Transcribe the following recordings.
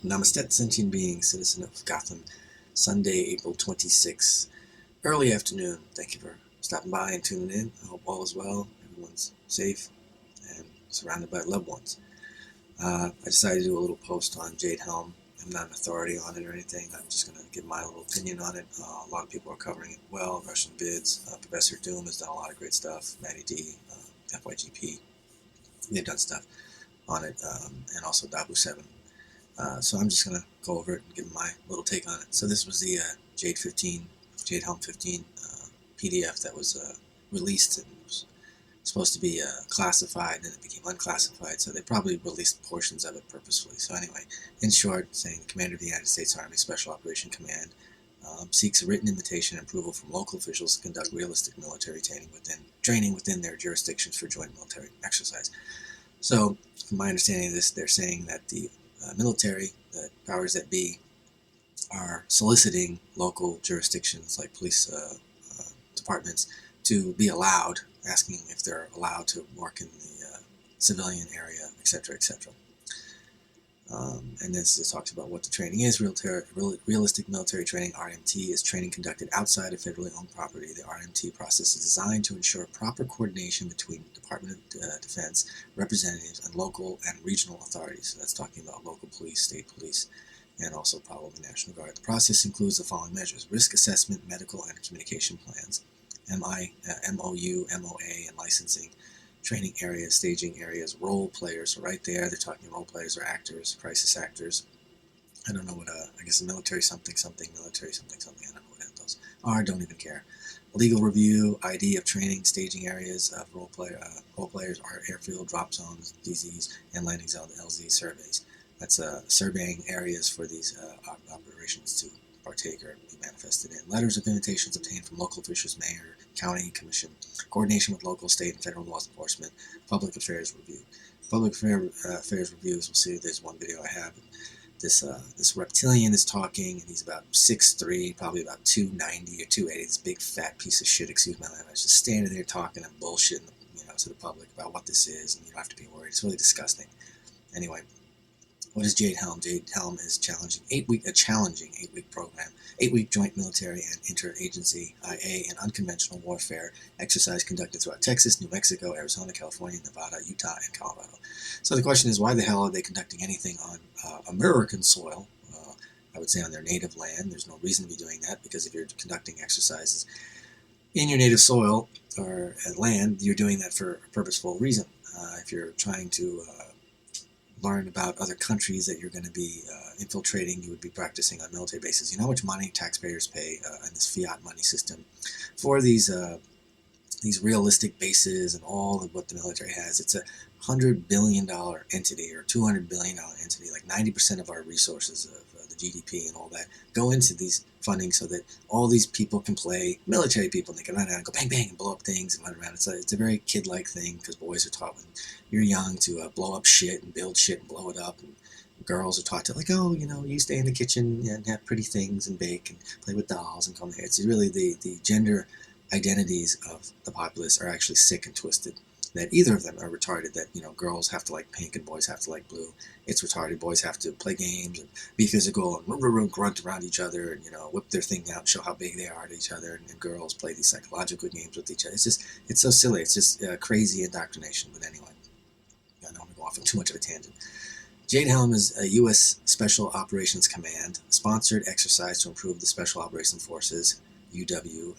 Namaste, sentient being, citizen of Gotham, Sunday, April 26th, early afternoon. Thank you for stopping by and tuning in. I hope all is well, everyone's safe, and surrounded by loved ones. I decided to do a little post on Jade Helm. I'm not an authority on it or anything. I'm just going to give my little opinion on it. A lot of people are covering it well. Russian Vids, Professor Doom has done a lot of great stuff. Matty D, FYGP, they've done stuff on it, and also Dabu7. So I'm just going to go over it and give my little take on it. So this was the Jade Helm 15 PDF that was released, and it was supposed to be classified, and it became unclassified, so they probably released portions of it purposefully. So anyway, in short, saying the Commander of the United States Army Special Operation Command seeks a written invitation and approval from local officials to conduct realistic military training within their jurisdictions for joint military exercise. So, from my understanding of this, they're saying that the military, the powers that be, are soliciting local jurisdictions like police departments to be allowed, asking if they're allowed to work in the civilian area, etc., etc. And this talks about what the training is. Realistic military training, RMT, is training conducted outside of federally owned property. The RMT process is designed to ensure proper coordination between Department of Defense representatives and local and regional authorities. So that's talking about local police, state police, and also probably National Guard. The process includes the following measures: risk assessment, medical and communication plans, MOU, MOA, and licensing, training areas, staging areas, role players. So right there, they're talking role players or actors, crisis actors. I don't know what, I guess the military something, military something, I don't know what those are, don't even care. Legal review, ID of training, staging areas of role players, are airfield, drop zones, DZs, and landing zone LZ surveys. That's surveying areas for these operations to partake or be manifested in. Letters of invitations obtained from local officials, mayor, county, commission, coordination with local, state, and federal law enforcement, public affairs review. Public affairs reviews, we'll see, there's one video I have. This reptilian is talking, and he's about 6'3", probably about 290 or 280, this big fat piece of shit, excuse my language, just standing there talking and bullshitting, to the public about what this is, and you don't have to be worried. It's really disgusting. Anyway, what is Jade Helm? Jade Helm is a challenging 8-week program, 8-week joint military and interagency IA and unconventional warfare exercise conducted throughout Texas, New Mexico, Arizona, California, Nevada, Utah, and Colorado. So the question is, why the hell are they conducting anything on American soil? I would say on their native land. There's no reason to be doing that, because if you're conducting exercises in your native soil or land, you're doing that for a purposeful reason. If you're trying to learn about other countries that you're going to be infiltrating, you would be practicing on military bases. You know how much money taxpayers pay in this fiat money system for these realistic bases and all of what the military has? It's $100 billion entity or $200 billion entity. Like 90% of our resources of the GDP and all that go into these funding so that all these people can play military people, and they can run around and go bang bang and blow up things and run around. It's a very kid-like thing, because boys are taught when you're young to blow up shit and build shit and blow it up, and girls are taught to, like, oh, you stay in the kitchen and have pretty things and bake and play with dolls and comb hair. It's really the gender identities of the populace are actually sick and twisted, that either of them are retarded, that girls have to like pink and boys have to like blue. It's retarded. Boys have to play games and be physical and grunt around each other and whip their thing out and show how big they are to each other, and girls play these psychological games with each other. It's so silly. It's just crazy indoctrination. But anyway, I don't want to go off on too much of a tangent. Jade Helm is a U.S. Special Operations Command sponsored exercise to improve the Special Operations Forces UW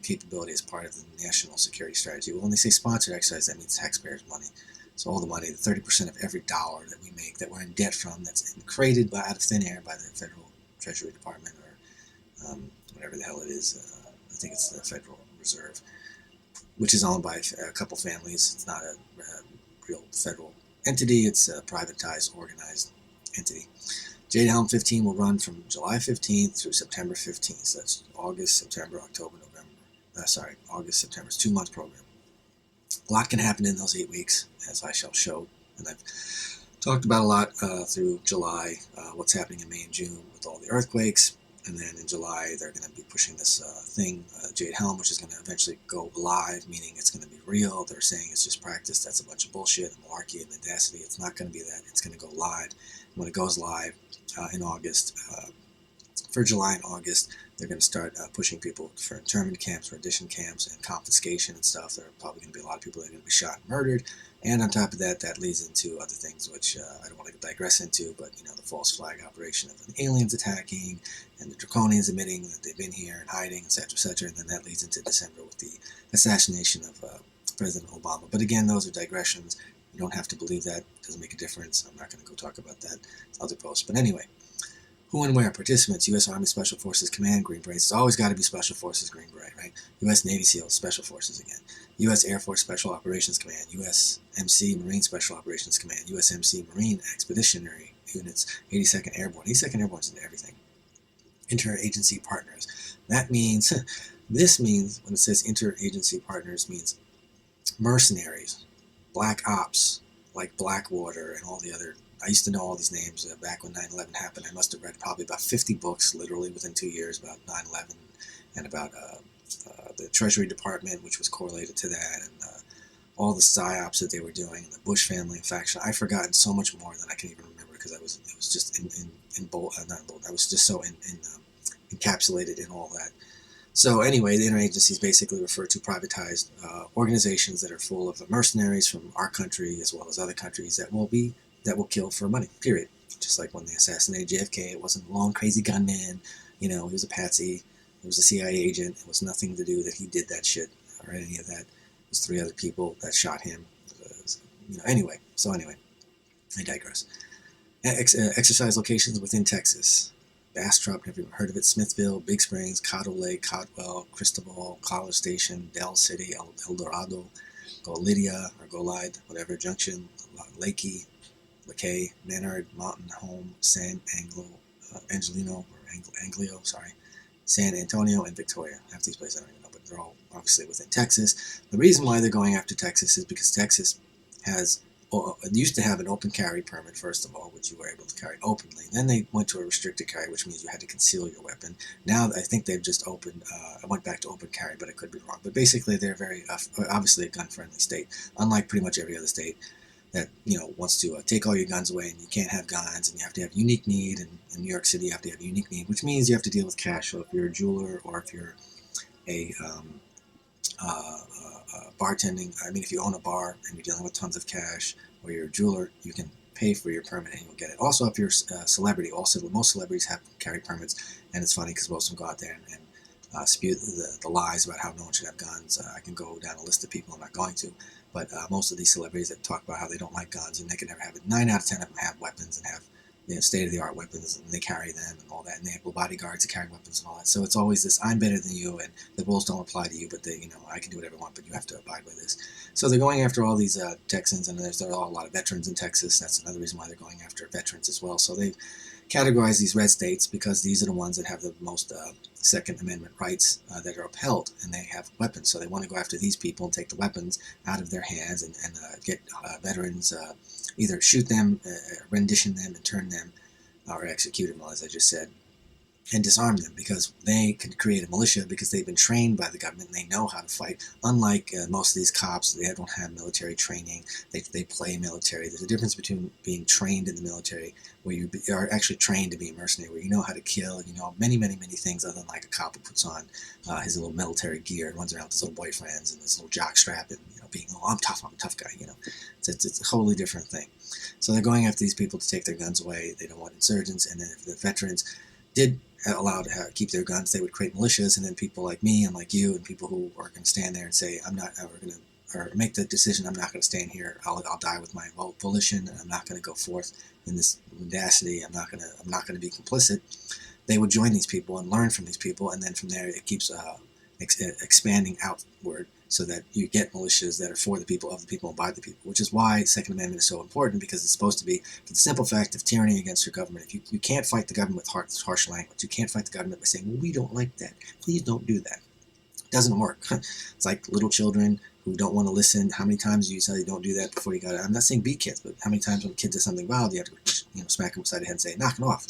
capability as part of the national security strategy. Well, when they say sponsored exercise, that means taxpayers' money. So all the money, the 30% of every dollar that we make, that we're in debt from, that's created out of thin air by the Federal Treasury Department, or whatever the hell it is. I think it's the Federal Reserve, which is owned by a couple families. It's not a real federal entity. It's a privatized, organized entity. Jade Helm 15 will run from July 15th through September 15th. So that's August, September, October, November. August, September. It's a 2-month program. A lot can happen in those 8 weeks, as I shall show. And I've talked about a lot through July, what's happening in May and June with all the earthquakes, And then in July, they're going to be pushing this thing, Jade Helm, which is going to eventually go live, meaning it's going to be real. They're saying it's just practice. That's a bunch of bullshit, malarkey, and mendacity. It's not going to be that. It's going to go live. When it goes live in August, for July and August, they're going to start pushing people for internment camps, for addition camps, and confiscation and stuff. There are probably going to be a lot of people that are going to be shot and murdered. And on top of that, that leads into other things which I don't want to digress into, but the false flag operation of the aliens attacking and the draconians admitting that they've been here and hiding, etc., etc. And then that leads into December with the assassination of President Obama. But again, those are digressions. You don't have to believe that. It doesn't make a difference. I'm not going to go talk about that. It's other posts. But anyway, who and where? Participants: U.S. Army Special Forces Command, Green Berets. It's always got to be Special Forces, Green Beret, right? U.S. Navy SEALs, Special Forces again. U.S. Air Force Special Operations Command, USMC Marine Special Operations Command, USMC Marine Expeditionary Units, 82nd Airborne. 82nd Airborne is into everything. Interagency partners. That means, this means, when it says interagency partners, means mercenaries, black ops, like Blackwater and all the other. I used to know all these names back when 9/11 happened. I must have read probably about 50 books, literally within 2 years, about 9/11 and about the Treasury Department, which was correlated to that, and all the psyops that they were doing, and the Bush family and faction. I've forgotten so much more than I can even remember because it was just in bold, not bold. I was just so encapsulated in all that. So anyway, the interagencies basically refer to privatized organizations that are full of mercenaries from our country as well as other countries that will kill for money. Period. Just like when they assassinated JFK, it wasn't a long crazy gunman. He was a patsy. He was a CIA agent. It was nothing to do that he did that shit or any of that. It was 3 other people that shot him. Anyway, I digress. Exercise locations within Texas: Bastrop, never even heard of it. Smithville, Big Springs, Cottle Lake, Caldwell, Cristobal, College Station, Del City, El Dorado, Golida or Golide, whatever, Junction, Lakey, LeKay, Menard, Mountain Home, San Angelino, or Anglio, San Antonio, and Victoria. Half these places I don't even know, but they're all obviously within Texas. The reason why they're going after Texas is because Texas it used to have an open carry permit, first of all, which you were able to carry openly. Then they went to a restricted carry, which means you had to conceal your weapon. Now I think they've just opened, I went back to open carry, but I could be wrong. But basically they're very, obviously a gun-friendly state, unlike pretty much every other state that wants to take all your guns away, and you can't have guns, and you have to have unique need, and in New York City you have to have unique need, which means you have to deal with cash. So if you're a jeweler or if you're a bartending, if you own a bar and you're dealing with tons of cash, or you're a jeweler, you can pay for your permit and you'll get it. Also, if you're a celebrity, most celebrities have carry permits, and it's funny because most of them go out there and spew the lies about how no one should have guns. I can go down a list of people, I'm not going to, but most of these celebrities that talk about how they don't like guns and they can never have it, 9 out of 10 of them have weapons and have state-of-the-art weapons, and they carry them and all that, and they have bodyguards that carry weapons and all that. So it's always this: I'm better than you, and the rules don't apply to you, but I can do whatever I want, but you have to abide by this. So they're going after all these Texans, and there are a lot of veterans in Texas. That's another reason why they're going after veterans as well. So they've categorized these red states because these are the ones that have the most Second Amendment rights that are upheld, and they have weapons. So they want to go after these people and take the weapons out of their hands and get veterans, either shoot them, rendition them, and turn them, or execute them, as I just said, and disarm them, because they can create a militia because they've been trained by the government and they know how to fight. Unlike most of these cops, they don't have military training. They play military. There's a difference between being trained in the military, where you are actually trained to be a mercenary, where you know how to kill, and many, many, many things other than like a cop who puts on his little military gear and runs around with his little boyfriends and his little jock strap and being, I'm a tough guy. It's a totally different thing. So they're going after these people to take their guns away. They don't want insurgents, and then if the veterans did allow to keep their guns, they would create militias, and then people like me and like you and people who are going to stand there and say, I'm not, or make the decision, I'm not going to stand here. I'll die with my volition, and I'm not going to go forth in this mendacity. I'm not going to be complicit. They would join these people and learn from these people, and then from there it keeps expanding outward, so that you get militias that are for the people, of the people, and by the people, which is why Second Amendment is so important, because it's supposed to be for the simple fact of tyranny against your government. If you can't fight the government with harsh language, you can't fight the government by saying, well, we don't like that, please don't do that. It doesn't work. It's like little children who don't want to listen. How many times do you tell you don't do that before you got it? I'm not saying beat kids, but how many times when a kid does something wild, you have to smack them upside the head and say, knock it off.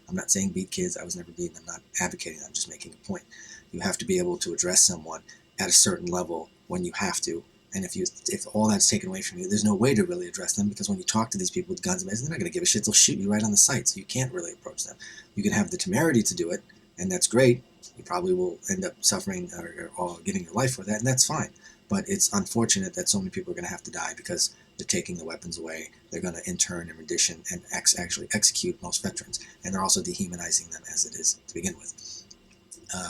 I'm not saying beat kids. I was never beaten. I'm not advocating. I'm just making a point. You have to be able to address someone at a certain level when you have to. And if all that's taken away from you, there's no way to really address them, because when you talk to these people with guns and they're not going to give a shit. They'll shoot you right on the site, so you can't really approach them. You can have the temerity to do it, and that's great. You probably will end up suffering or giving your life for that, and that's fine. But it's unfortunate that so many people are going to have to die because they're taking the weapons away. They're going to intern and rendition and actually execute most veterans, and they're also dehumanizing them as it is to begin with.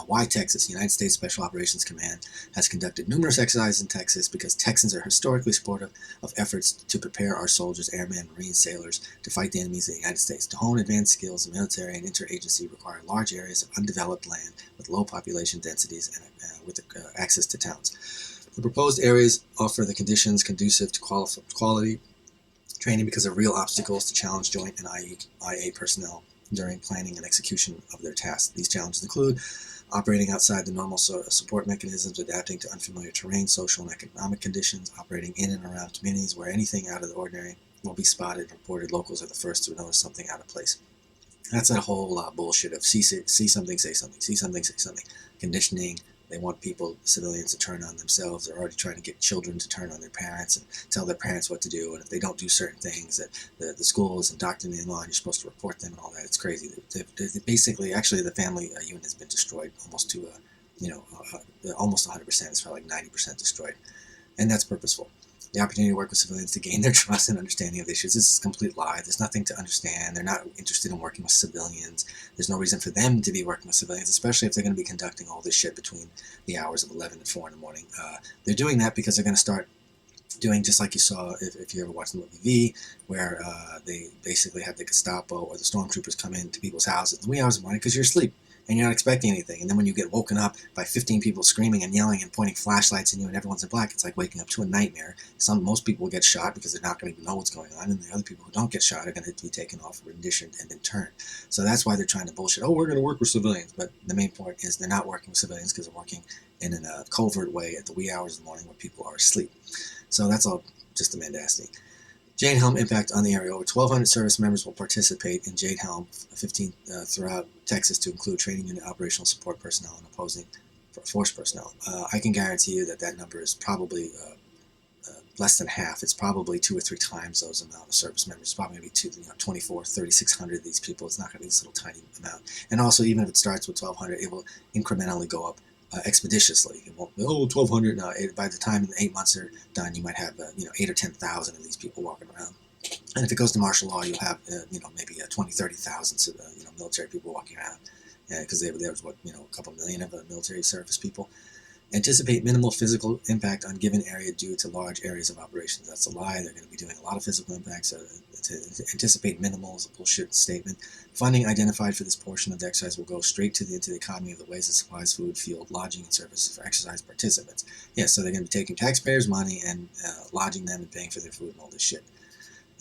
Why Texas? The United States Special Operations Command has conducted numerous exercises in Texas because Texans are historically supportive of efforts to prepare our soldiers, airmen, marines, sailors to fight the enemies of the United States. To hone advanced skills, the military and interagency require large areas of undeveloped land with low population densities and with access to towns. The proposed areas offer the conditions conducive to quality training because of real obstacles to challenge joint and IA personnel during planning and execution of their tasks. These challenges include operating outside the normal support mechanisms, adapting to unfamiliar terrain, social and economic conditions, operating in and around communities where anything out of the ordinary will be spotted and reported. Locals are the first to notice something out of place. That's that whole bullshit of see something, say something, see something, say something. Conditioning. They want people, civilians, to turn on themselves. They're already trying to get children to turn on their parents and tell their parents what to do. And if they don't do certain things, that the school is indoctrinating them on, you're supposed to report them and all that. It's crazy. They basically, actually, the family unit has been destroyed almost to, almost 100%. It's probably like 90% destroyed. And that's purposeful. The opportunity to work with civilians to gain their trust and understanding of the issues. This is a complete lie. There's nothing to understand. They're not interested in working with civilians. There's no reason for them to be working with civilians, especially if they're going to be conducting all this shit between the hours of 11 and 4 in the morning. They're doing that because they're going to start doing just like you saw if you ever watched the movie V, where they basically have the Gestapo or the stormtroopers come into people's houses in the wee hours of the morning because you're asleep and you're not expecting anything. And then when you get woken up by 15 people screaming and yelling and pointing flashlights at you and everyone's in black, it's like waking up to a nightmare. Most people will get shot because they're not going to even know what's going on, and the other people who don't get shot are going to be taken off, renditioned, and interned. So that's why they're trying to bullshit. Oh, we're going to work with civilians. But the main point is they're not working with civilians because they're working in a covert way at the wee hours of the morning where people are asleep. So that's all just a mendacity. Jade Helm impact on the area. Over 1,200 service members will participate in Jade Helm 15 throughout Texas, to include training unit operational support personnel and opposing force personnel. I can guarantee you that number is probably less than half. It's probably 2 or 3 times those amount of service members. It's probably going to be 3,600 of these people. It's not going to be this little tiny amount. And also, even if it starts with 1,200, it will incrementally go up expeditiously. It won't be, 1,200. No, by the time the 8 months are done, you might have 8 or 10,000 of these people walking around. And if it goes to martial law, you'll have maybe 20, 30,000 military people walking around, because there was a couple million of military service people. Anticipate minimal physical impact on given area due to large areas of operations. That's a lie. They're going to be doing a lot of physical impact. So to anticipate minimal is a bullshit statement. Funding identified for this portion of the exercise will go straight into the economy of the ways it supplies food, fuel, lodging, and services for exercise participants. So they're going to be taking taxpayers' money and lodging them and paying for their food and all this shit.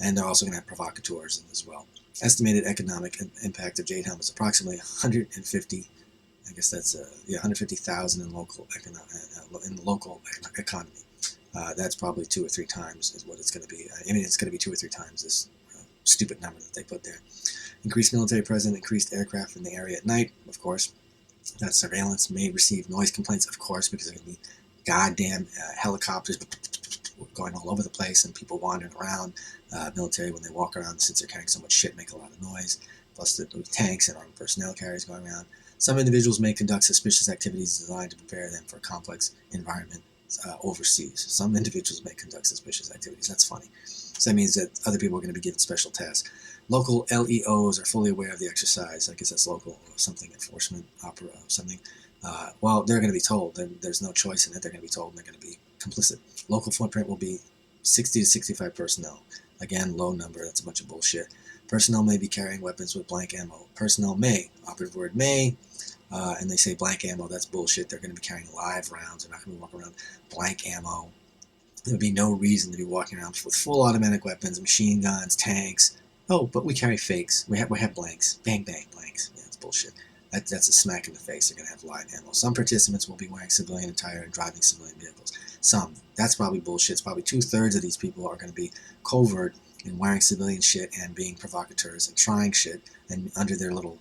And they're also going to have provocateurs as well. Estimated economic impact of Jade Helm is approximately 150. I guess that's 150,000 in the local economy. That's probably 2 or 3 times is what it's going to be. It's going to be 2 or 3 times this stupid number that they put there. Increased military presence, increased aircraft in the area at night, of course. That surveillance may receive noise complaints, of course, because there's going to be goddamn helicopters going all over the place and people wandering around. Military, when they walk around, since they're carrying so much shit, make a lot of noise. Plus the tanks and armed personnel carriers going around. Some individuals may conduct suspicious activities designed to prepare them for a complex environment overseas. Some individuals may conduct suspicious activities. That's funny. So that means that other people are going to be given special tasks. Local LEOs are fully aware of the exercise. I guess that's local something enforcement opera something. Well, they're going to be told. There's no choice in it. They're going to be told, and they're going to be complicit. Local footprint will be 60 to 65 personnel. Again, low number. That's a bunch of bullshit. Personnel may be carrying weapons with blank ammo. Personnel may. Operative word may. And they say blank ammo. That's bullshit. They're going to be carrying live rounds. They're not going to be walking around blank ammo. There would be no reason to be walking around with full automatic weapons, machine guns, tanks. Oh, but we carry fakes. We have blanks. Bang, bang, blanks. Yeah, it's bullshit. That's a smack in the face. They're going to have live ammo. Some participants will be wearing civilian attire and driving civilian vehicles. Some. That's probably bullshit. It's probably 2/3 of these people are going to be covert and wearing civilian shit and being provocateurs and trying shit and under their little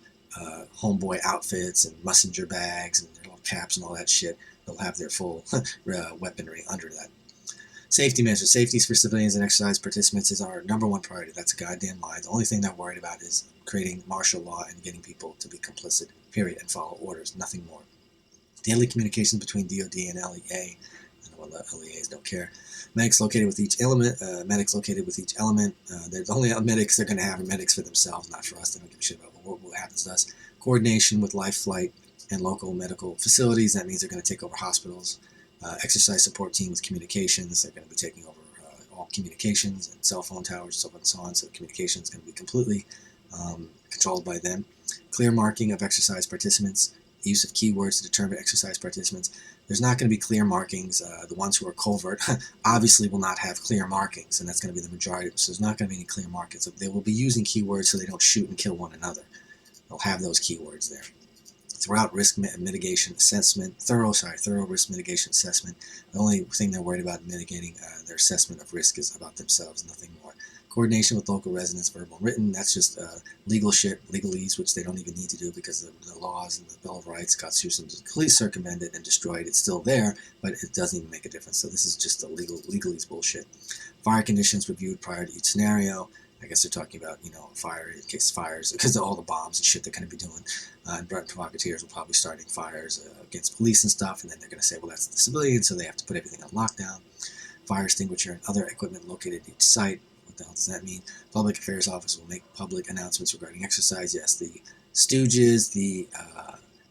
homeboy outfits and messenger bags and their little caps and all that shit. They'll have their full weaponry under that. Safety measures. Safety for civilians and exercise participants is our number one priority. That's a goddamn lie. The only thing they're worried about is creating martial law and getting people to be complicit, period, and follow orders. Nothing more. Daily communications between DOD and LEA. I know LEAs don't care. Medics located with each element. There's only medics they're going to have are medics for themselves, not for us. They don't give a shit about what happens to us. Coordination with life flight and local medical facilities. That means they're going to take over hospitals. Exercise support team with communications. They're going to be taking over all communications and cell phone towers, so on and so on. So communications is going to be completely controlled by them. Clear marking of exercise participants. Use of keywords to determine exercise participants. There's not going to be clear markings. The ones who are covert obviously will not have clear markings, and that's going to be the majority. So there's not going to be any clear markings. They will be using keywords so they don't shoot and kill one another. They'll have those keywords there. Throughout risk mitigation assessment, thorough risk mitigation assessment. The only thing they're worried about mitigating their assessment of risk is about themselves, nothing more. Coordination with local residents, verbal and written. That's just legal shit, legalese, which they don't even need to do because the laws and the Bill of Rights, Constitution, completely circumvented and destroyed. It's still there, but it doesn't even make a difference. So this is just a legalese bullshit. Fire conditions reviewed prior to each scenario. I guess they're talking about, fire in case fires, because of all the bombs and shit they're going to be doing. And provocateurs will probably starting fires against police and stuff, and then they're going to say, well, that's the civilians, so they have to put everything on lockdown. Fire extinguisher and other equipment located at each site. What the hell does that mean? Public Affairs Office will make public announcements regarding exercise. Yes, the stooges, the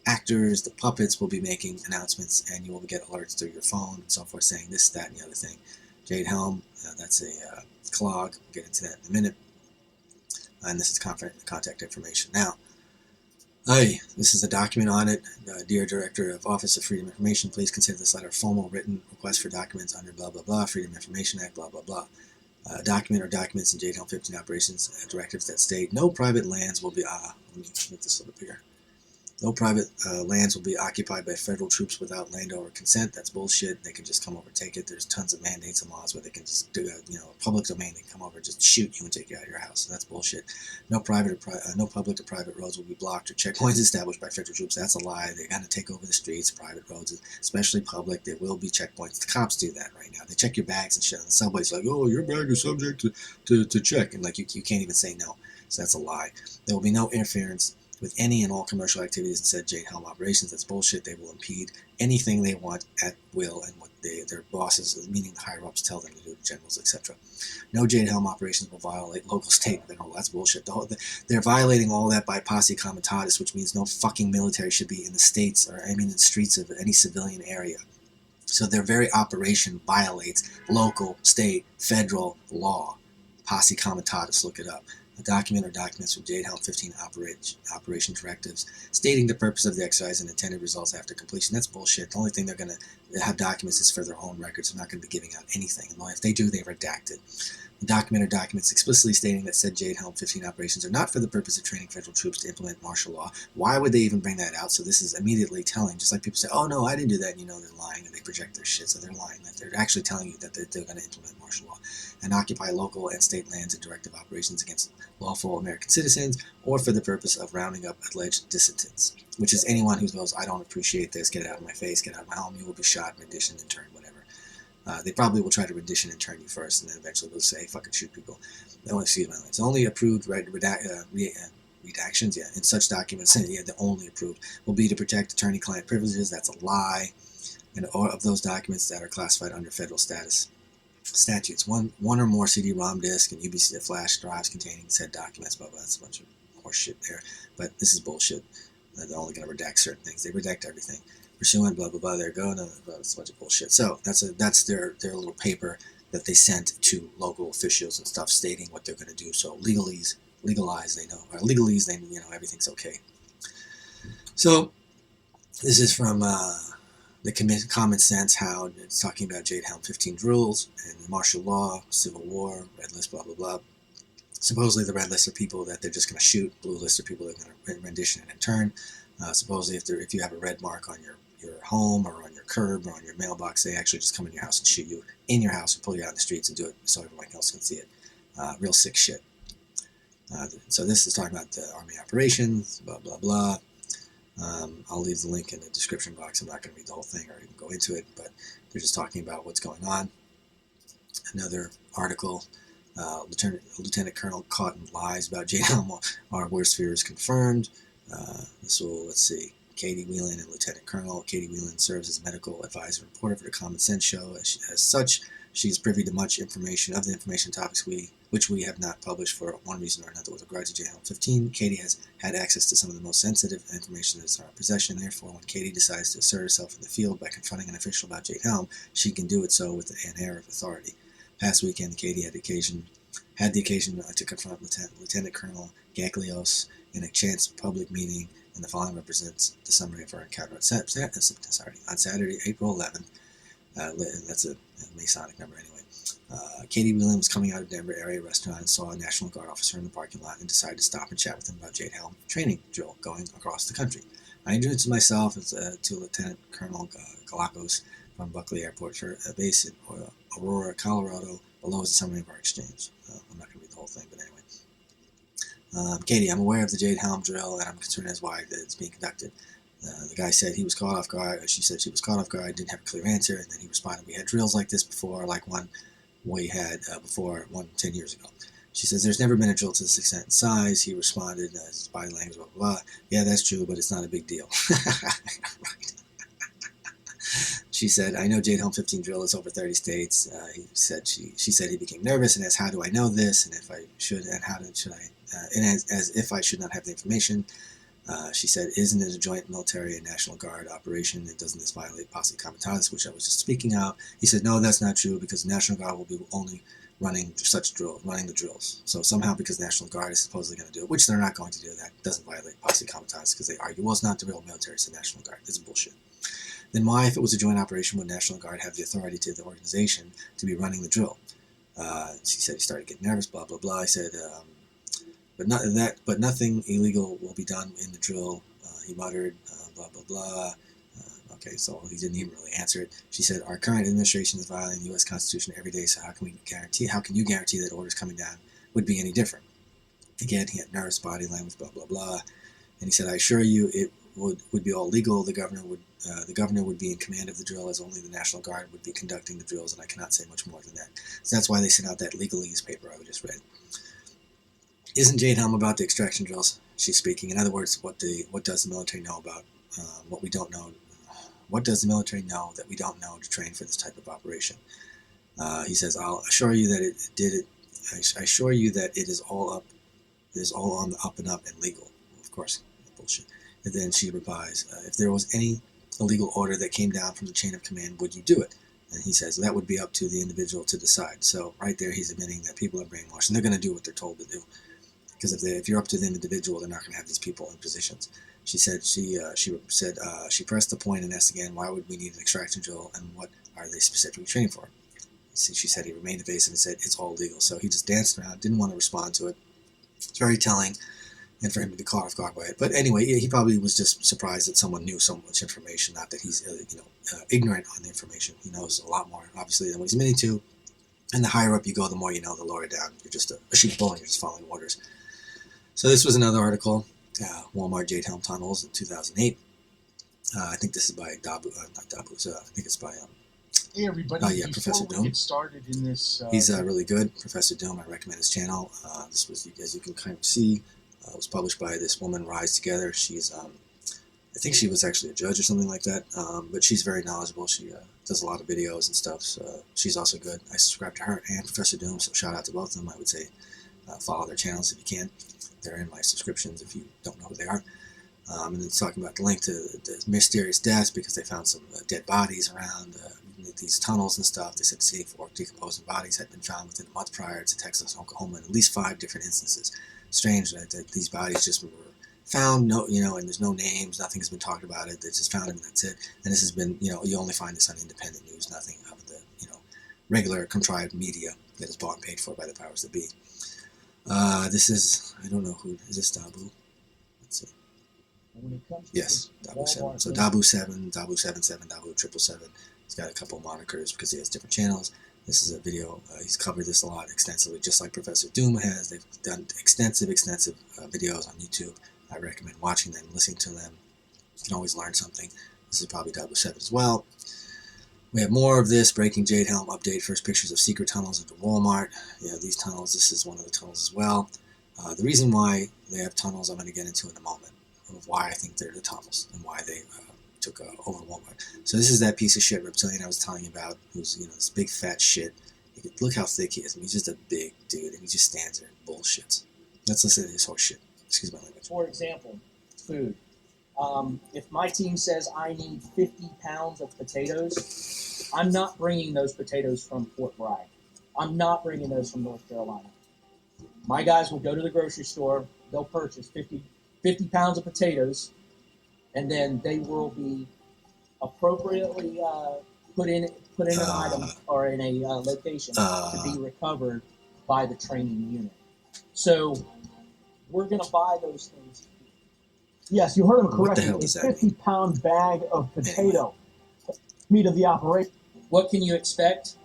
actors, the puppets will be making announcements, and you will get alerts through your phone and so forth saying this, that, and the other thing. Jade Helm, that's a COG. We'll get into that in a minute. And this is contact information. Now, this is a document on it. Dear Director of Office of Freedom of Information, please consider this letter a formal written request for documents under blah, blah, blah, Freedom of Information Act, blah, blah, blah. Document or documents in Jade Helm 15 operations directives that state no private lands will be, let me make this a little bigger. No private lands will be occupied by federal troops without landowner consent. That's bullshit. They can just come over and take it. There's tons of mandates and laws where they can just do a public domain. They can come over and just shoot you and take you out of your house. So that's bullshit. No public or private roads will be blocked or checkpoints established by federal troops. That's a lie. They're going to take over the streets, private roads, especially public. There will be checkpoints. The cops do that right now. They check your bags and shit on the subways. Like, oh, your bag is subject to check. And you can't even say no. So that's a lie. There will be no interference with any and all commercial activities in said Jade Helm operations. That's bullshit. They will impede anything they want at will and what their bosses, meaning the higher-ups, tell them to do, generals, etc. No Jade Helm operations will violate local, state, and federal. That's bullshit. They're violating all that by posse comitatus, which means no fucking military should be in the states, in the streets of any civilian area. So their very operation violates local, state, federal law. Posse comitatus, look it up. A document or documents from Jade Helm 15 operation directives stating the purpose of the exercise and intended results after completion. That's bullshit. The only thing they're going to have documents is for their own records. They're not going to be giving out anything. And if they do, they redact it. The document or documents explicitly stating that said Jade Helm 15 operations are not for the purpose of training federal troops to implement martial law. Why would they even bring that out? So this is immediately telling, just like people say, oh no, I didn't do that, and they're lying, and they project their shit, so they're lying. That they're actually telling you that they're going to implement martial law and occupy local and state lands in directive operations against lawful American citizens or for the purpose of rounding up alleged dissidents, which is anyone who goes, I don't appreciate this, get out of my face, get out of my home, you will be shot, rendition, interned, whatever. They probably will try to rendition and turn you first, and then eventually will say, fucking shoot people. It's only approved redactions, in such documents, the only approved, will be to protect attorney-client privileges. That's a lie. And all of those documents that are classified under federal statutes. One or more CD-ROM disk and USB flash drives containing said documents, blah, blah. That's a bunch of horse shit there. But this is bullshit. They're only going to redact certain things. They redact everything. Pursuant, blah, blah, blah. There you go. No, it's a bunch of bullshit. So that's their little paper that they sent to local officials and stuff stating what they're going to do. So legalize, they know. Or legalese, they everything's okay. So this is from the Common Sense, how it's talking about Jade Helm 15 rules and martial law, civil war, red list, blah, blah, blah. Supposedly the red list are people that they're just going to shoot. Blue list are people that are going to rendition and intern. Supposedly, if you have a red mark on your home or on your curb or on your mailbox, they actually just come in your house and shoot you in your house and pull you out in the streets and do it so everyone else can see it. Real sick shit. So this is talking about the Army operations, blah, blah, blah. I'll leave the link in the description box. I'm not going to read the whole thing or even go into it, but they're just talking about what's going on. Another article, Lieutenant Colonel caught in lies about Jade Helm. Our worst fears confirmed. This will, let's see, Katie Whelan and Lieutenant Colonel. Katie Whelan serves as medical advisor and reporter for the Common Sense Show. As such, she is privy to much information of the information topics which we have not published for one reason or another with regard to Helm 15. Katie has had access to some of the most sensitive information that is in our possession. Therefore, when Katie decides to assert herself in the field by confronting an official about Jade Helm, she can do it so with an air of authority. Past weekend, Katie had the occasion to confront Lieutenant Colonel Gaglios in a chance public meeting, and the following represents the summary of her encounter on Saturday, April 11th. That's a Masonic number anyway. Katie Whelan was coming out of Denver area restaurant and saw a National Guard officer in the parking lot and decided to stop and chat with him about Jade Helm training drill going across the country. I introduced myself to Lieutenant Colonel Galapagos from Buckley Airport for a base in Aurora, Colorado. Below is a summary of our exchange. I'm not going to read the whole thing, but anyway. Katie, I'm aware of the Jade Helm drill, and I'm concerned as why it's being conducted. The guy said he was caught off guard. She said she was caught off guard, didn't have a clear answer, and then he responded, we had drills like this before, like one we had before 10 years ago. She says, there's never been a drill to this extent and size. He responded, his body language, blah, blah, blah. Yeah, that's true, but it's not a big deal. Right. She said, I know Jade Helm 15 drill is over 30 states. She said he became nervous and asked, how do I know this? And if I should, and how should I, and as if I should not have the information. She said, isn't it a joint military and National Guard operation? And doesn't this violate posse comitatus, which I was just speaking of? He said, no, that's not true, because the National Guard will be only running the drills. So somehow, because the National Guard is supposedly going to do it, which they're not going to do, that doesn't violate posse comitatus, because they argue, well, it's not the real military, it's the National Guard. It's bullshit. Then why, if it was a joint operation, would National Guard have the authority to the organization to be running the drill? She said he started getting nervous, blah, blah, blah. I said, but nothing illegal will be done in the drill, he muttered, blah, blah, blah. Okay, so he didn't even really answer it. She said, our current administration is violating the U.S. Constitution every day, so how can you guarantee that orders coming down would be any different? Again, he had nervous body language, blah, blah, blah. And he said, I assure you it would be all legal. The governor would be in command of the drill, as only the National Guard would be conducting the drills, and I cannot say much more than that. So that's why they sent out that legalese paper I just read. Isn't Jade Helm about the extraction drills? She's speaking. In other words, what does the military know about what we don't know? What does the military know that we don't know to train for this type of operation? He says, I'll assure you that it did it. I assure you that it is all up. It is all on the up and up and legal. Of course, bullshit. And then she replies, if there was any illegal order that came down from the chain of command, would you do it? And he says, that would be up to the individual to decide. So right there, he's admitting that people are brainwashed, and they're going to do what they're told to do. Because if you're up to the individual, they're not going to have these people in positions. She said she pressed the point and asked again, why would we need an extraction drill, and what are they specifically training for? She said he remained evasive and said it's all legal. So he just danced around, didn't want to respond to it. It's very telling, and for him to be caught off guard by it. But anyway, he probably was just surprised that someone knew so much information. Not that he's ignorant on the information. He knows a lot more, obviously, than what he's admitting to. And the higher up you go, the more you know. The lower down, you're just a sheep bull, and you're just following orders. So this was another article, Walmart Jade Helm tunnels in 2008. I think this is by not Dabu. I think it's by hey everybody! Professor Doom. Get started in this. He's really good, Professor Doom. I recommend his channel. This was, as you can kind of see, was published by this woman, Rise Together. She's, I think she was actually a judge or something like that. But she's very knowledgeable. She does a lot of videos and stuff. So she's also good. I subscribe to her and Professor Doom. So shout out to both of them. I would say follow their channels if you can. They're in my subscriptions if you don't know who they are. And then it's talking about the link to the mysterious deaths, because they found some dead bodies around these tunnels and stuff. They said 4 decomposing bodies had been found within a month prior to Texas and Oklahoma in at least 5 different instances. Strange that these bodies just were found, and there's no names, nothing has been talked about it. They just found them and that's it. And this has been, you only find this on independent news, nothing of the, regular contrived media that is bought and paid for by the powers that be. This is, I don't know who, is this Dabu? Let's see. And when it comes to Yes, this Dabu 7. Walmart So thing, Dabu 7, Dabu 77, Dabu 777. He's got a couple of monikers because he has different channels. This is a video. He's covered this a lot extensively, just like Professor Doom has. They've done extensive videos on YouTube. I recommend watching them, listening to them. You can always learn something. This is probably Dabu 7 as well. We have more of this. Breaking Jade Helm update. First pictures of secret tunnels into Walmart. Yeah, these tunnels. This is one of the tunnels as well. The reason why they have tunnels I'm going to get into in a moment. Of why I think they're the tunnels and why they took over Walmart. So this is that piece of shit reptilian I was telling you about, who's this big fat shit. Look how thick he is. I mean, he's just a big dude, and he just stands there and bullshits. Let's listen to this horse shit. Excuse my language. For example, food. If my team says I need 50 pounds of potatoes, I'm not bringing those potatoes from Fort Bragg. I'm not bringing those from North Carolina. My guys will go to the grocery store. They'll purchase 50 pounds of potatoes, and then they will be appropriately put in an item or in a location to be recovered by the training unit. So we're going to buy those things. Yes, you heard him correctly. What the hell does that mean? 50-pound bag of potato meat of the operation. What can you expect?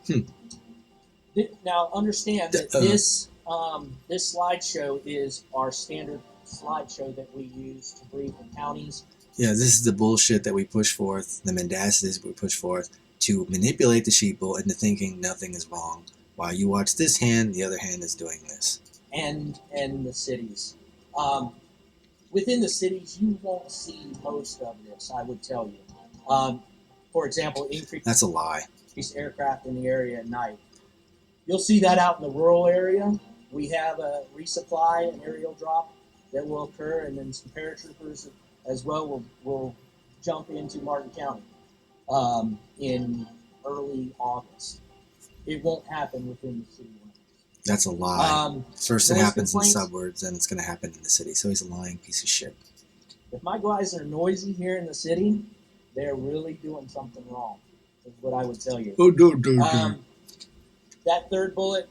Now understand that this slideshow is our standard slideshow that we use to brief the counties. Yeah, this is the bullshit that we push forth, the mendacities we push forth to manipulate the sheeple into thinking nothing is wrong. While you watch this hand, the other hand is doing this. And the cities. Within the cities, you won't see most of this, I would tell you. For example, That's a lie. Increased aircraft in the area at night. You'll see that out in the rural area. We have a resupply and aerial drop that will occur, and then some paratroopers as well will jump into Martin County in early August. It won't happen within the city limits. That's a lie. First it happens in the suburbs, then it's going to happen in the city. So he's a lying piece of shit. If my guys are noisy here in the city, they're really doing something wrong, is what I would tell you. Oh, no. That third bullet,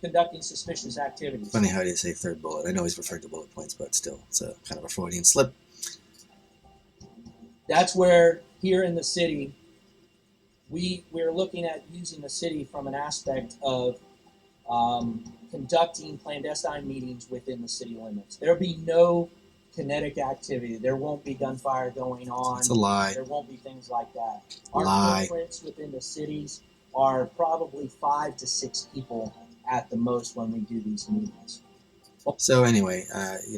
conducting suspicious activities. Funny how you say third bullet. I know he's referring to bullet points, but still, it's a kind of a Freudian slip. That's where, here in the city, we're looking at using the city from an aspect of conducting clandestine meetings within the city limits. There'll be no kinetic activity. There won't be gunfire going on. It's a lie. There won't be things like that. Our footprints within the cities are probably 5 to 6 people at the most when we do these meetings. So anyway,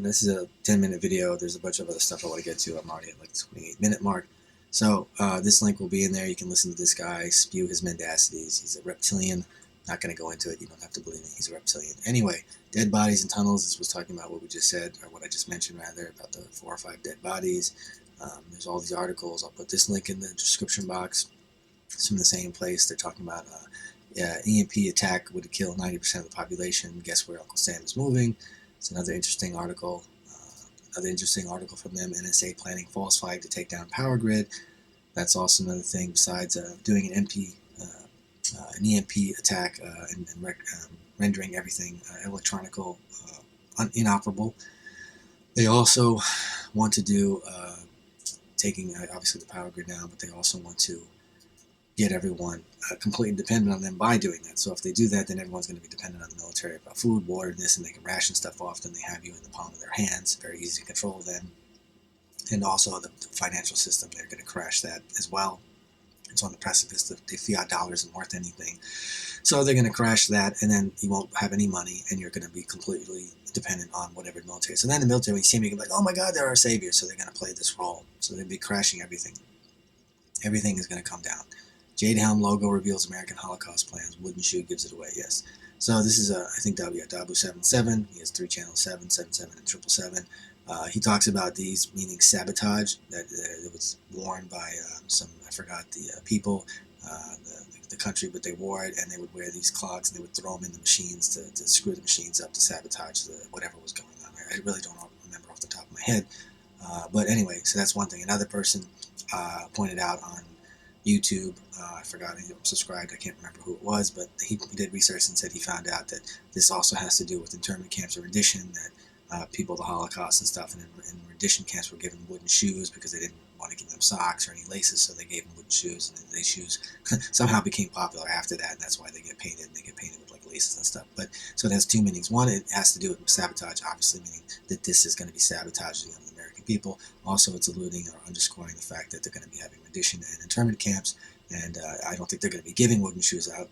this is a 10-minute video. There's a bunch of other stuff I want to get to. I'm already at like the 28-minute mark. So this link will be in there. You can listen to this guy spew his mendacities. He's a reptilian. Not going to go into it. You don't have to believe me. He's a reptilian. Anyway, dead bodies and tunnels. This was talking about what we just said, or what I just mentioned rather, about the 4 or 5 dead bodies. There's all these articles. I'll put this link in the description box. It's from the same place. They're talking about EMP attack would kill 90% of the population. Guess where Uncle Sam is moving? It's another interesting article. From them. NSA planning false flag to take down power grid. That's also another thing besides doing an EMP attack and rendering everything electronical inoperable. They also want to do taking obviously the power grid down, but they also want to get everyone completely dependent on them by doing that. So if they do that, then everyone's going to be dependent on the military about food, water, this, and they can ration stuff off. Then they have you in the palm of their hands. Very easy to control then. And also the financial system, they're going to crash that as well. It's on the precipice. The fiat dollar isn't worth anything. So they're going to crash that, and then you won't have any money, and you're going to be completely dependent on whatever military. So then the military, when you see them, you can be like, oh my God, they're our saviors. So they're going to play this role. So they'll be crashing everything. Everything is going to come down. Jade Helm logo reveals American Holocaust plans. Wooden shoe gives it away. Yes. So this is, I think, Dabu 77. He has 3 channels, 7, 77, and 777. He talks about these, meaning sabotage, that it was worn by some, I forgot the people, the country, but they wore it, and they would wear these clogs, and they would throw them in the machines to screw the machines up to sabotage whatever was going on there. I really don't remember off the top of my head. But anyway, so that's one thing. Another person pointed out on YouTube, I forgot, he subscribed, I can't remember who it was, but he did research and said he found out that this also has to do with internment camps of rendition, that people of the Holocaust and stuff, and in rendition camps were given wooden shoes because they didn't want to give them socks or any laces, so they gave them wooden shoes, and these shoes somehow became popular after that, and that's why they get painted, and they get painted with like laces and stuff. But so it has two meanings. One, it has to do with sabotage, obviously, meaning that this is going to be sabotaging of the American people. Also, it's alluding or underscoring the fact that they're going to be having rendition and internment camps, and I don't think they're going to be giving wooden shoes out.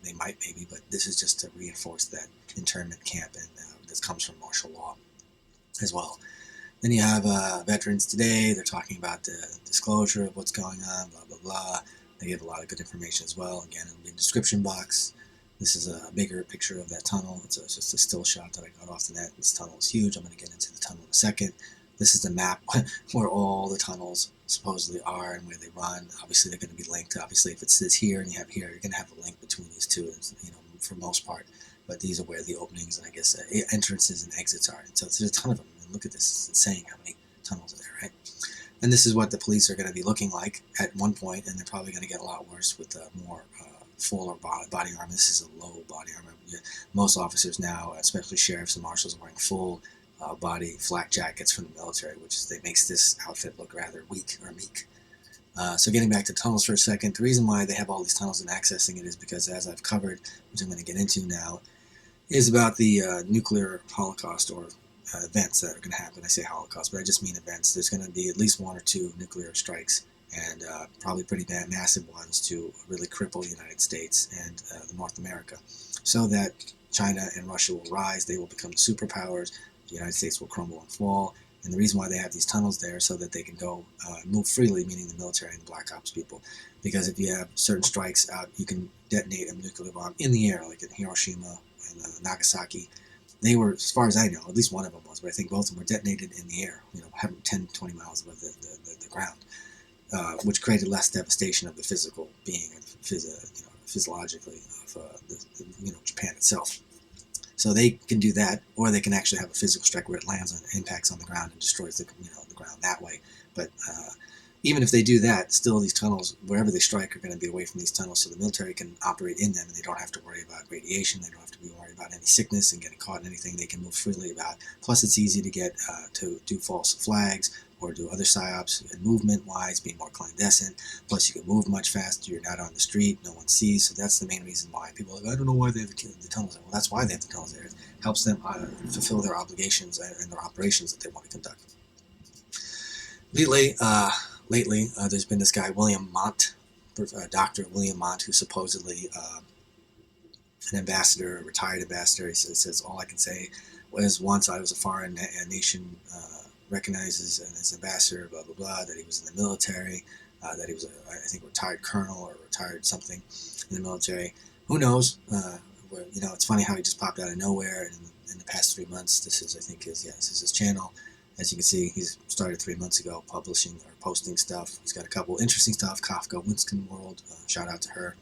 They might, maybe, but this is just to reinforce that internment camp, and this comes from martial law as well. Then you have Veterans Today. They're talking about the disclosure of what's going on, blah, blah, blah. They give a lot of good information as well. Again, in the description box. This is a bigger picture of that tunnel. It's just a still shot that I got off the net. This tunnel is huge. I'm going to get into the tunnel in a second. This is the map where all the tunnels supposedly are and where they run. Obviously, they're going to be linked. Obviously, if it says here and you have here, you're going to have a link between these two, you know, for the most part. But these are where the openings and I guess entrances and exits are. And so there's a ton of them. And look at this. It's insane how many tunnels are there, right? And this is what the police are going to be looking like at one point, and they're probably going to get a lot worse with more fuller body armor. This is a low body armor. Most officers now, especially sheriffs and marshals, are wearing full body flak jackets from the military, which makes this outfit look rather weak or meek. So getting back to tunnels for a second, the reason why they have all these tunnels and accessing it is because, as I've covered, which I'm going to get into now, is about the nuclear holocaust or events that are going to happen. I say holocaust, but I just mean events. There's going to be at least 1 or 2 nuclear strikes, and probably pretty massive ones to really cripple the United States and North America, so that China and Russia will rise. They will become superpowers. The United States will crumble and fall. And the reason why they have these tunnels there so that they can go move freely, meaning the military and Black Ops people. Because if you have certain strikes out, you can detonate a nuclear bomb in the air, like in Hiroshima and Nagasaki. They were, as far as I know, at least one of them was, but I think both of them were detonated in the air, 10, 20 miles above the ground, which created less devastation of the physical being, physiologically of Japan itself. So they can do that, or they can actually have a physical strike where it lands on, impacts on the ground and destroys the ground that way. But even if they do that, still these tunnels, wherever they strike, are going to be away from these tunnels, so the military can operate in them, and they don't have to worry about radiation. They don't have to be worried about any sickness and getting caught in anything. They can move freely about. Plus, it's easy to get to do false flags or do other psyops, and movement-wise, be more clandestine. Plus, you can move much faster. You're not on the street. No one sees. So that's the main reason why people are like, I don't know why they have the tunnels there. Well, that's why they have the tunnels there. It helps them fulfill their obligations and their operations that they want to conduct. Lately, there's been this guy, William Mott, Dr. William Mott, who's supposedly an ambassador, a retired ambassador. He says, all I can say was once I was a foreign nation recognizes as ambassador, blah, blah, blah, that he was in the military, that he was, I think, a retired colonel or retired something in the military. Who knows? It's funny how he just popped out of nowhere. And in the past 3 months, this is his channel. As you can see, he's started 3 months ago publishing or posting stuff. He's got a couple interesting stuff. Kafka Winston World, shout out to her.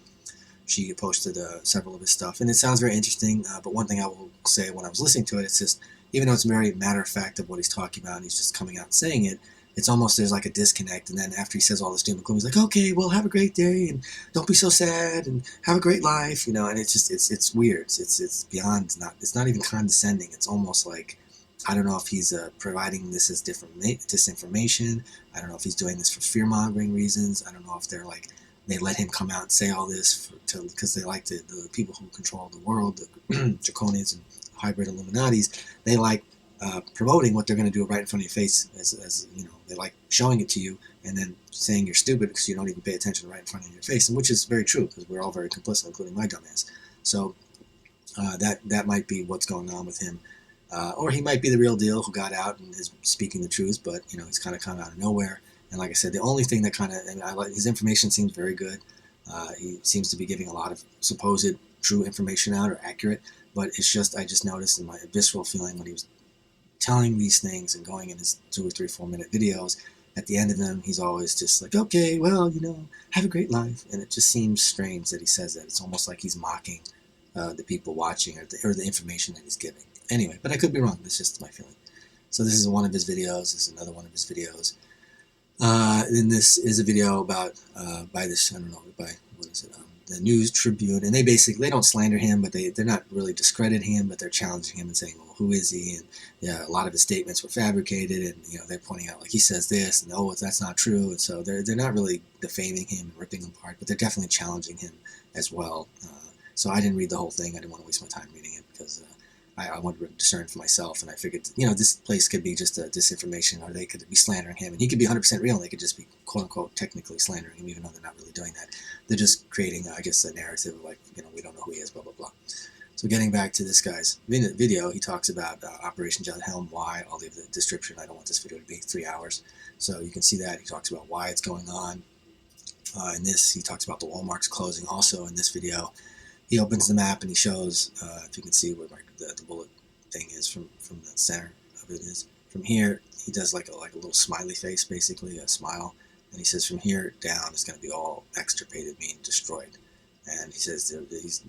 She posted several of his stuff, and it sounds very interesting. But one thing I will say when I was listening to it, it's just, even though it's very matter of fact of what he's talking about, and he's just coming out and saying it, it's almost, there's like a disconnect. And then after he says all this doom and gloom, he's like, okay, well, have a great day, and don't be so sad, and have a great life, and it's just, it's weird. It's beyond, it's not even condescending. It's almost like, I don't know if he's providing this as disinformation. I don't know if he's doing this for fear-mongering reasons. I don't know if they let him come out and say all this because they like the people who control the world, the draconians and hybrid Illuminatis. They like promoting what they're going to do right in front of your face, as they like showing it to you and then saying you're stupid because you don't even pay attention right in front of your face, and which is very true because we're all very complicit, including my dumbass. So that might be what's going on with him. Or he might be the real deal who got out and is speaking the truth, but he's kind of come out of nowhere. And like I said, the only thing that I like, his information seems very good. He seems to be giving a lot of supposed true information out, or accurate. But it's just, I just noticed in my visceral feeling when he was telling these things and going in his 2 or 3, 4 minute videos, at the end of them, he's always just like, okay, well, have a great life. And it just seems strange that he says that. It's almost like he's mocking the people watching or the information that he's giving. Anyway, but I could be wrong. That's just my feeling. So this is one of his videos. This is another one of his videos. And this is a video about by this, I don't know, by, what is it? the News Tribune, and they don't slander him, but they're not really discrediting him, but they're challenging him and saying, well, who is he? And yeah, a lot of his statements were fabricated, and they're pointing out like he says this, and oh, that's not true, and so they're not really defaming him and ripping him apart, but they're definitely challenging him as well. So I didn't read the whole thing. I didn't want to waste my time reading it because I wanted to discern for myself, and I figured, this place could be just disinformation, or they could be slandering him, and he could be 100% real, and they could just be quote-unquote technically slandering him, even though they're not really doing that. They're just creating, I guess, a narrative of like, we don't know who he is, blah, blah, blah. So getting back to this guy's video, he talks about Operation Helm, why. I'll leave the description. I don't want this video to be 3 hours. So you can see that. He talks about why it's going on. In this, he talks about the Walmart's closing also in this video. He opens the map and he shows, if you can see where the bullet thing is from the center of it is. From here, he does like a little smiley face, basically, a smile. And he says from here down, it's going to be all extirpated, meaning destroyed. And he says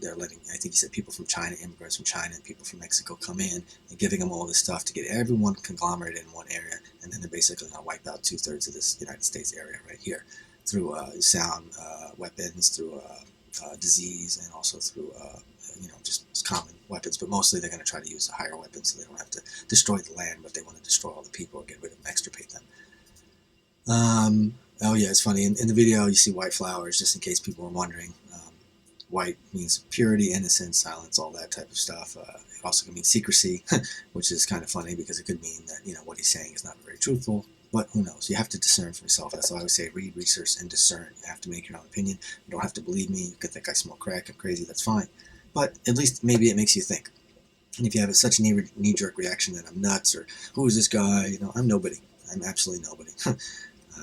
they're letting, I think he said people from China, immigrants from China and people from Mexico come in and giving them all this stuff to get everyone conglomerated in one area. And then they're basically going to wipe out 2/3 of this United States area right here through sound weapons, through disease, and also through, just common weapons. But mostly they're going to try to use a higher weapon so they don't have to destroy the land, but they want to destroy all the people or get rid of them, extirpate them. Oh yeah, it's funny. In the video, you see white flowers, just in case people were wondering. White means purity, innocence, silence, all that type of stuff. It also can mean secrecy, which is kind of funny because it could mean that, what he's saying is not very truthful. But who knows? You have to discern for yourself. That's why I always say read, research, and discern. You have to make your own opinion. You don't have to believe me. You could think I smoke crack, I'm crazy, that's fine. But at least maybe it makes you think. And if you have such a knee-jerk reaction that I'm nuts or who is this guy, I'm nobody. I'm absolutely nobody.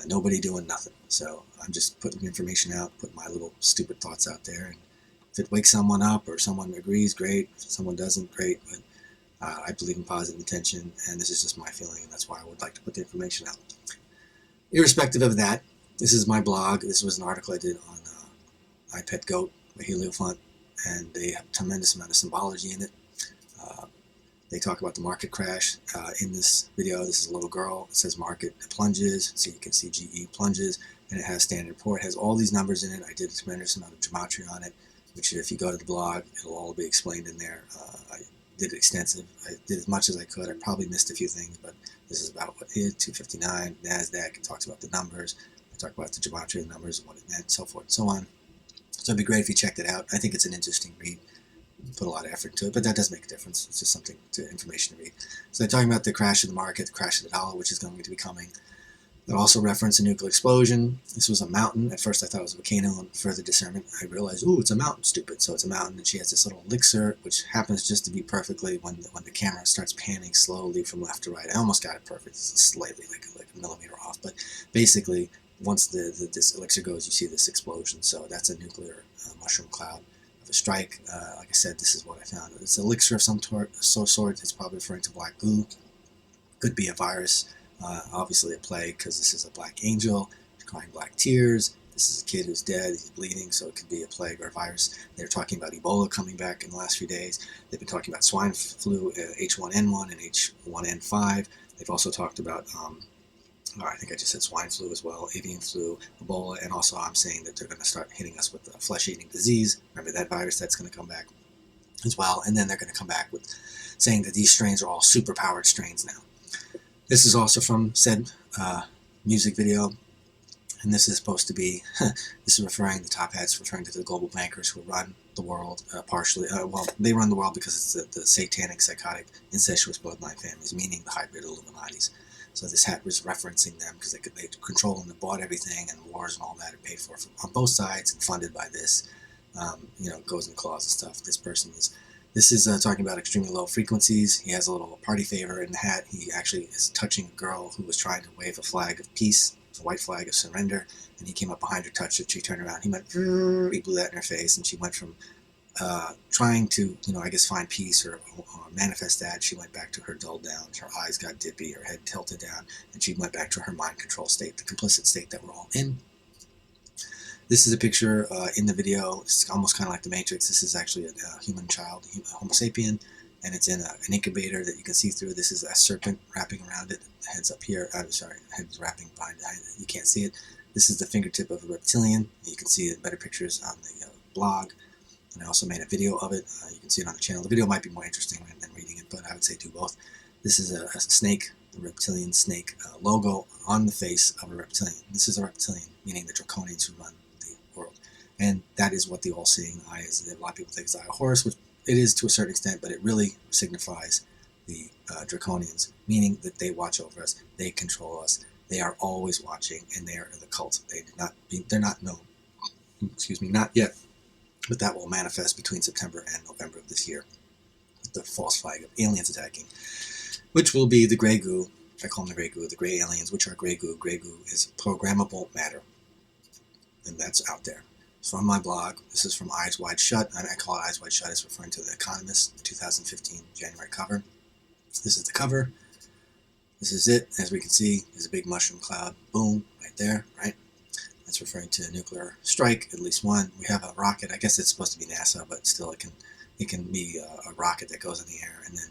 Nobody doing nothing. So I'm just putting information out, putting my little stupid thoughts out there. And if it wakes someone up or someone agrees, great. If someone doesn't, great. But I believe in positive intention, and this is just my feeling, and that's why I would like to put the information out. Irrespective of that, this is my blog. This was an article I did on I Pet Goat by Heliofont, and they have a tremendous amount of symbology in it. They talk about the market crash. In this video, this is a little girl. It says market plunges, so you can see GE plunges, and it has Standard & Poor's. It has all these numbers in it. I did a tremendous amount of gematria on it, which if you go to the blog, it'll all be explained in there. I did it extensive. I did as much as I could. I probably missed a few things, but this is about what is 259, NASDAQ. It talks about the numbers. I talk about the gematria of the numbers and what it meant, so forth and so on. So it'd be great if you checked it out. I think it's an interesting read. Put a lot of effort into it, but that does make a difference. It's just something information to read. So they're talking about the crash of the market, the crash of the dollar, which is going to be coming. They'll also reference a nuclear explosion. This was a mountain. At first I thought it was a volcano, and further discernment I realized, ooh, it's a mountain, stupid. So it's a mountain, and she has this little elixir, which happens just to be perfectly when the camera starts panning slowly from left to right. I almost got it perfect, slightly, like a millimeter off. But basically, once this elixir goes, you see this explosion. So that's a nuclear mushroom cloud of a strike. Like I said, this is what I found. It's an elixir of some sort. It's probably referring to black goo. Could be a virus. Obviously a plague, because this is a black angel crying black tears. This is a kid who's dead, he's bleeding, so it could be a plague or a virus. They're talking about Ebola coming back in the last few days. They've been talking about swine flu, H1N1 and H1N5. They've also talked about, I think I just said swine flu as well, avian flu, Ebola, and also I'm saying that they're going to start hitting us with flesh-eating disease. Remember that virus that's going to come back as well, and then they're going to come back with saying that these strains are all super-powered strains now. This is also from said music video, and this is supposed to be, this is referring, the top hat's referring to the global bankers who run the world partially. Well, they run the world because it's the satanic, psychotic, incestuous bloodline families, meaning the hybrid Illuminatis. So this hat was referencing them because they control and they bought everything, and wars and all that are paid for on both sides and funded by this. Goes in the claws and stuff. This is talking about extremely low frequencies. He has a little party favor in the hat. He actually is touching a girl who was trying to wave a flag of peace, a white flag of surrender, and he came up behind her, touched it, she turned around, he went, he blew that in her face, and she went from trying to, I guess find peace or manifest that, she went back to her dulled down, her eyes got dippy, her head tilted down, and she went back to her mind control state, the complicit state that we're all in. This is a picture in the video. It's almost kind of like the Matrix. This is actually a human child, Homo sapien, and it's in an incubator that you can see through. This is a serpent wrapping around it. The head's up here. I'm sorry, head's wrapping behind it. You can't see it. This is the fingertip of a reptilian. You can see it in better pictures on the blog, and I also made a video of it. You can see it on the channel. The video might be more interesting than reading it, but I would say do both. This is a snake, the reptilian snake logo on the face of a reptilian. This is a reptilian, meaning the draconians who run the world. And that is what the all-seeing eye is. A lot of people think it's the eye of Horus, which it is to a certain extent, but it really signifies the draconians, meaning that they watch over us, they control us, they are always watching, and they are the cult. They're not known. Excuse me, not yet, but that will manifest between September and November of this year with the false flag of aliens attacking, which will be the gray goo. I call them the gray goo, the gray aliens, which are gray goo. Gray goo is programmable matter, and that's out there. From my blog, this is from Eyes Wide Shut. I call it Eyes Wide Shut. It's referring to The Economist, 2015 January cover. This is the cover. This is it. As we can see, there's a big mushroom cloud. Boom, right there, right? That's referring to a nuclear strike, at least one. We have a rocket. I guess it's supposed to be NASA, but still it can be a rocket that goes in the air and then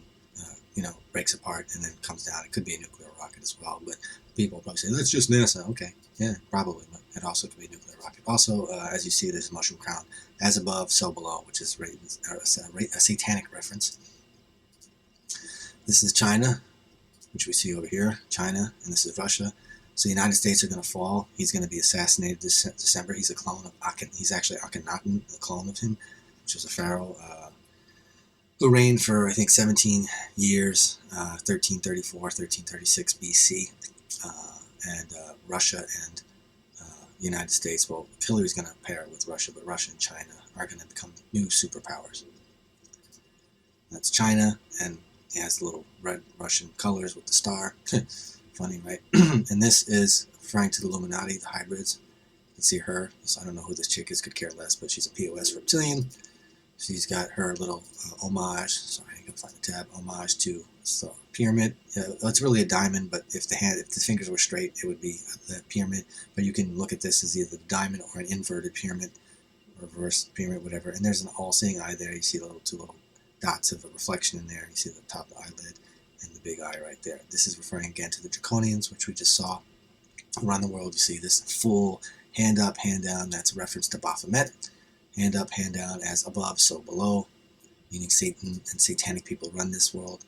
breaks apart and then comes down. It could be a nuclear rocket as well, but people probably say that's just NASA. Okay, yeah, probably, but it also could be a nuclear rocket. Also, as you see, there's a mushroom crown, as above, so below, which is a satanic reference. This is China, which we see over here, China, and this is Russia. So the United States are going to fall. He's going to be assassinated this December. He's a clone of he's actually Akhenaten, a clone of him, which was a pharaoh who reigned for, I think, 17 years, 1334, 1336 BC. And Russia and United States, well, Hillary's going to pair with Russia, but Russia and China are going to become new superpowers. That's China, and it has the little red Russian colors with the star. Funny, right? And this is referring to the Illuminati, the hybrids. You can see her. So I don't know who this chick is, could care less, but she's a POS reptilian. She's got her little homage. Sorry, I can find the tab. Homage to the pyramid. It's really a diamond, but if the fingers were straight, it would be the pyramid. But you can look at this as either the diamond or an inverted pyramid, reverse pyramid, whatever. And there's an all-seeing eye there. You see the two little dots of a reflection in there. You see the top of the eyelid and the big eye right there. This is referring again to the draconians, which we just saw around the world. You see this full hand up, hand down. That's a reference to Baphomet. Hand up, hand down, as above, so below, meaning Satan and satanic people run this world.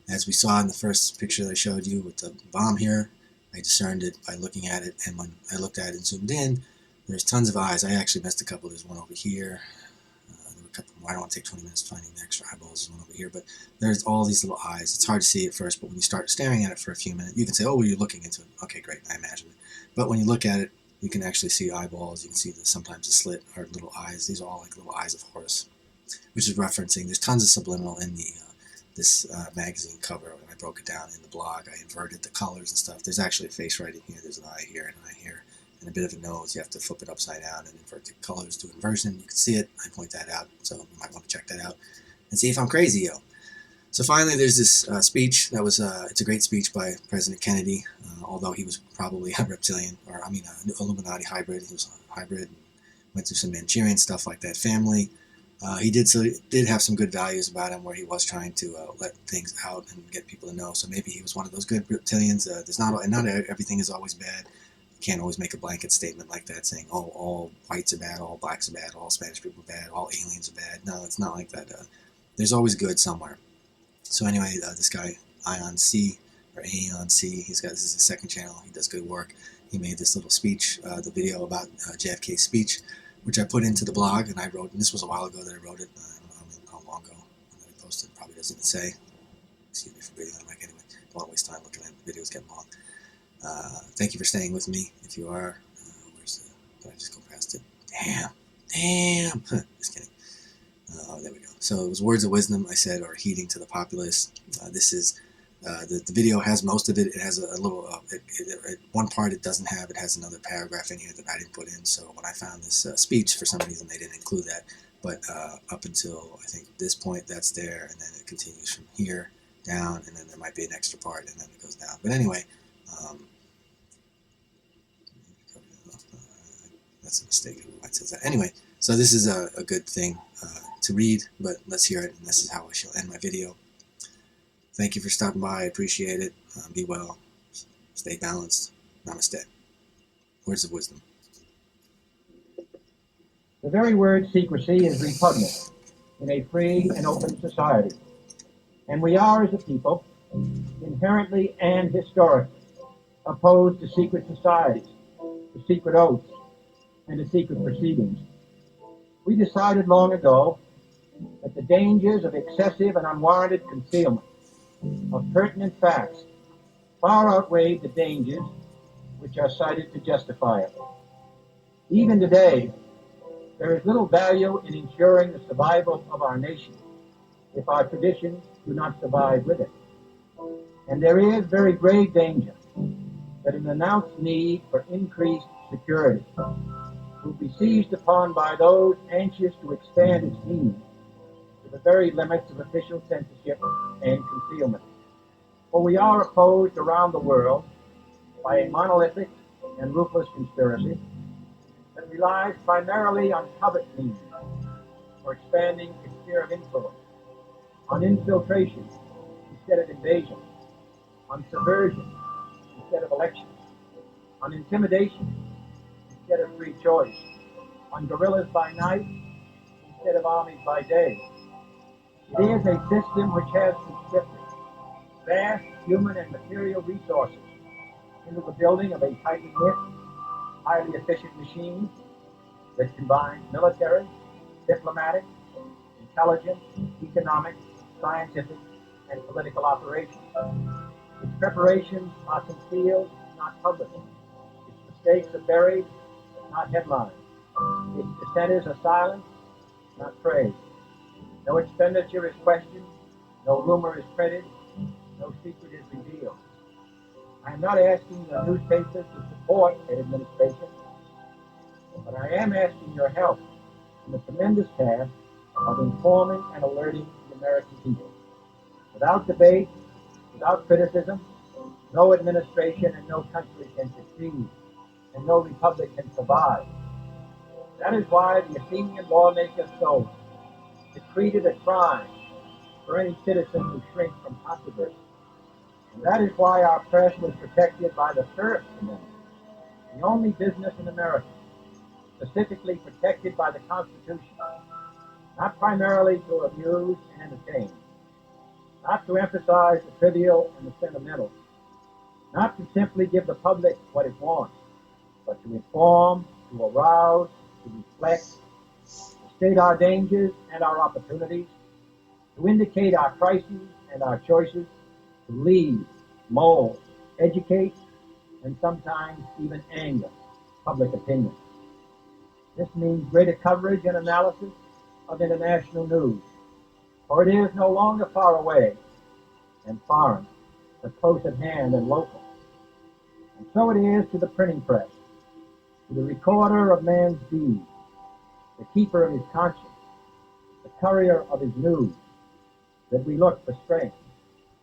As we saw in the first picture that I showed you with the bomb here, I discerned it by looking at it, and when I looked at it and zoomed in, there's tons of eyes. I actually missed a couple. There's one over here. There were a couple more. I don't want to take 20 minutes finding the extra eyeballs. There's one over here, but there's all these little eyes. It's hard to see at first, but when you start staring at it for a few minutes, you can say, oh, well, you're looking into it. Okay, great, I imagine it. But when you look at it, you can actually see eyeballs. You can see that sometimes the slit are little eyes. These are all like little eyes of Horus, which is referencing. There's tons of subliminal in the this magazine cover. When I broke it down in the blog, I inverted the colors and stuff. There's actually a face right in here. There's an eye here, an eye here, and a bit of a nose. You have to flip it upside down and invert the colors to inversion. You can see it. I point that out, so you might want to check that out and see if I'm crazy, yo. So finally, there's this speech that was, it's a great speech by President Kennedy, although he was probably a reptilian, or an Illuminati hybrid. He was a hybrid, and went through some Manchurian stuff like that family. He did have some good values about him, where he was trying to let things out and get people to know. So maybe he was one of those good reptilians. Not everything is always bad. You can't always make a blanket statement like that, saying, oh, all whites are bad, all blacks are bad, all Spanish people are bad, all aliens are bad. No, it's not like that. There's always good somewhere. So anyway, this guy, Ion C, or Aeon C, this is his second channel. He does good work. He made this little speech, the video about JFK's speech, which I put into the blog, and I wrote, and this was a while ago that I wrote it. I don't know how long ago that I posted. It probably doesn't even say. Excuse me for breathing on the mic anyway. Don't want to waste time looking at the videos getting long. Thank you for staying with me. If you are, did I just go past it? Damn. Just kidding. There we go. So it was words of wisdom, I said, or heeding to the populace. This is the video has most of it. It has a little one part it doesn't have. It has another paragraph in here that I didn't put in. So when I found this speech, for some reason they didn't include that. But up until I think this point, that's there, and then it continues from here down, and then there might be an extra part, and then it goes down. But anyway, that's a mistake. It says that. Anyway, so this is a good thing to read, but let's hear it, and this is how I shall end my video. Thank you for stopping by. I appreciate it. Be well. Stay balanced. Namaste. Words of wisdom. The very word secrecy is repugnant in a free and open society, and we are, as a people, inherently and historically opposed to secret societies, to secret oaths, and to secret proceedings. We decided long ago that the dangers of excessive and unwarranted concealment of pertinent facts far outweighed the dangers which are cited to justify it. Even today, there is little value in ensuring the survival of our nation if our traditions do not survive with it. And there is very grave danger that an announced need for increased security will be seized upon by those anxious to expand its meaning to the very limits of official censorship and concealment. For we are opposed around the world by a monolithic and ruthless conspiracy that relies primarily on covert means for expanding its sphere of influence, on infiltration instead of invasion, on subversion instead of election, on intimidation instead of free choice, on guerrillas by night instead of armies by day. It is a system which has conscripted vast human and material resources into the building of a tightly knit, highly efficient machine that combines military, diplomatic, intelligence, economic, scientific, and political operations. Its preparations are concealed, not published. Its mistakes are buried, not headlined. Its dissenters are silenced, not praised. No expenditure is questioned, no rumor is printed, no secret is revealed. I am not asking your newspapers to support an administration, but I am asking your help in the tremendous task of informing and alerting the American people. Without debate, without criticism, no administration and no country can succeed, and no republic can survive. That is why the Athenian lawmaker Solon decreed it a crime for any citizen who shrinks from controversy. And that is why our press was protected by the First Amendment, the only business in America specifically protected by the Constitution, not primarily to amuse and entertain, not to emphasize the trivial and the sentimental, not to simply give the public what it wants, but to inform, to arouse, to reflect, to state our dangers and our opportunities, to indicate our crises and our choices, to lead, mold, educate, and sometimes even anger public opinion. This means greater coverage and analysis of international news, for it is no longer far away and foreign, but close at hand and local. And so it is to the printing press, to the recorder of man's deeds, the keeper of his conscience, the courier of his news, that we look for strength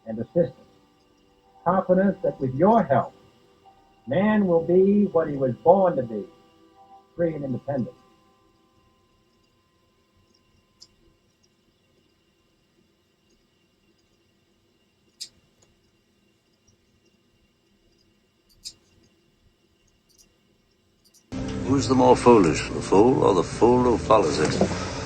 and assistance, confidence that with your help, man will be what he was born to be, free and independent. Who's the more foolish, the fool or the fool who follows it?